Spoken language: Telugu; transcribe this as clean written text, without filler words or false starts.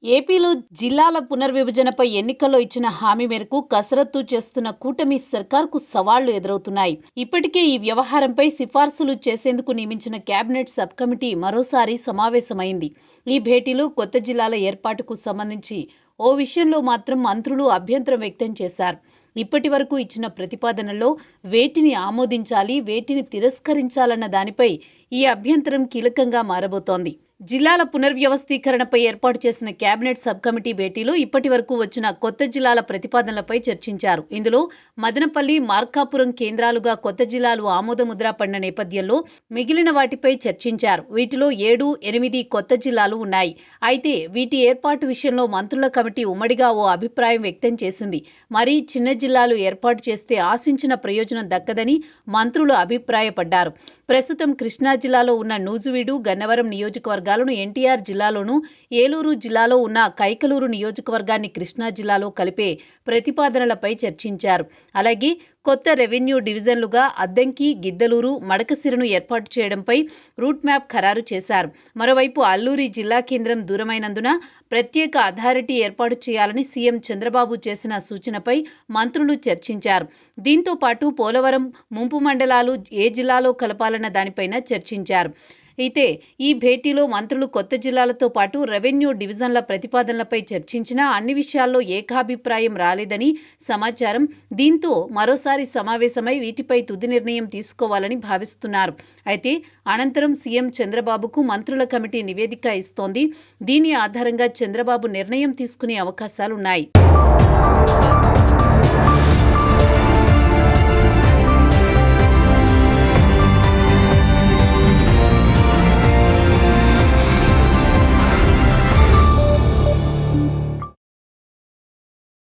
ఏపీలో జిల్లాల పునర్విభజనపై ఎన్నికల్లో ఇచ్చిన హామీ మేరకు కసరత్తు చేస్తున్న కూటమి సర్కార్కు సవాళ్లు ఎదురవుతున్నాయి. ఇప్పటికే ఈ వ్యవహారంపై సిఫార్సులు చేసేందుకు నియమించిన కేబినెట్ సబ్ కమిటీ మరోసారి సమావేశమైంది. ఈ భేటీలో కొత్త జిల్లాల ఏర్పాటుకు సంబంధించి ఓ విషయంలో మాత్రం మంత్రులు అభ్యంతరం వ్యక్తం చేశారు. ఇప్పటి వరకు ఇచ్చిన ప్రతిపాదనల్లో వేటిని ఆమోదించాలి, వేటిని తిరస్కరించాలన్న దానిపై ఈ అభ్యంతరం కీలకంగా మారబోతోంది. జిల్లాల పునర్వ్యవస్థీకరణపై ఏర్పాటు చేసిన కేబినెట్ సబ్ కమిటీ భేటీలో ఇప్పటి వరకు వచ్చిన కొత్త జిల్లాల ప్రతిపాదనలపై చర్చించారు. ఇందులో మదనపల్లి, మార్కాపురం కేంద్రాలుగా కొత్త జిల్లాలు ఆమోదముద్ర పడిన నేపథ్యంలో మిగిలిన వాటిపై చర్చించారు. వీటిలో 7, 8 కొత్త జిల్లాలు ఉన్నాయి. అయితే వీటి ఏర్పాటు విషయంలో మంత్రుల కమిటీ ఉమ్మడిగా ఓ అభిప్రాయం వ్యక్తం చేసింది. మరీ చిన్న జిల్లాలు ఏర్పాటు చేస్తే ఆశించిన ప్రయోజనం దక్కదని మంత్రులు అభిప్రాయపడ్డారు. ప్రస్తుతం కృష్ణా జిల్లాలో ఉన్న నూజివీడు, గన్నవరం నియోజకవర్గాలను ఎన్టీఆర్ జిల్లాలోనూ, ఏలూరు జిల్లాలో ఉన్న కైకలూరు నియోజకవర్గాన్ని కృష్ణా జిల్లాలో కలిపే ప్రతిపాదనలపై చర్చించారు. అలాగే కొత్త రెవెన్యూ డివిజన్లుగా అద్దంకి, గిద్దలూరు, మడకసిరను ఏర్పాటు చేయడంపై రూట్ మ్యాప్ ఖరారు చేశారు. మరోవైపు అల్లూరి జిల్లా కేంద్రం దూరమైనందున ప్రత్యేక అథారిటీ ఏర్పాటు చేయాలని సీఎం చంద్రబాబు చేసిన సూచనపై మంత్రులు చర్చించారు. దీంతో పాటు పోలవరం ముంపు మండలాలు ఏ జిల్లాలో కలపాలన్న దానిపైన చర్చించారు. అయితే ఈ భేటీలో మంత్రులు కొత్త జిల్లాలతో పాటు రెవెన్యూ డివిజన్ల ప్రతిపాదనలపై చర్చించినా అన్ని విషయాల్లో ఏకాభిప్రాయం రాలేదని సమాచారం. దీంతో మరోసారి సమావేశమై వీటిపై తుది నిర్ణయం తీసుకోవాలని భావిస్తున్నారు. అయితే అనంతరం సీఎం చంద్రబాబుకు మంత్రుల కమిటీ నివేదిక ఇస్తోంది. దీని ఆధారంగా చంద్రబాబు నిర్ణయం తీసుకునే అవకాశాలున్నాయి.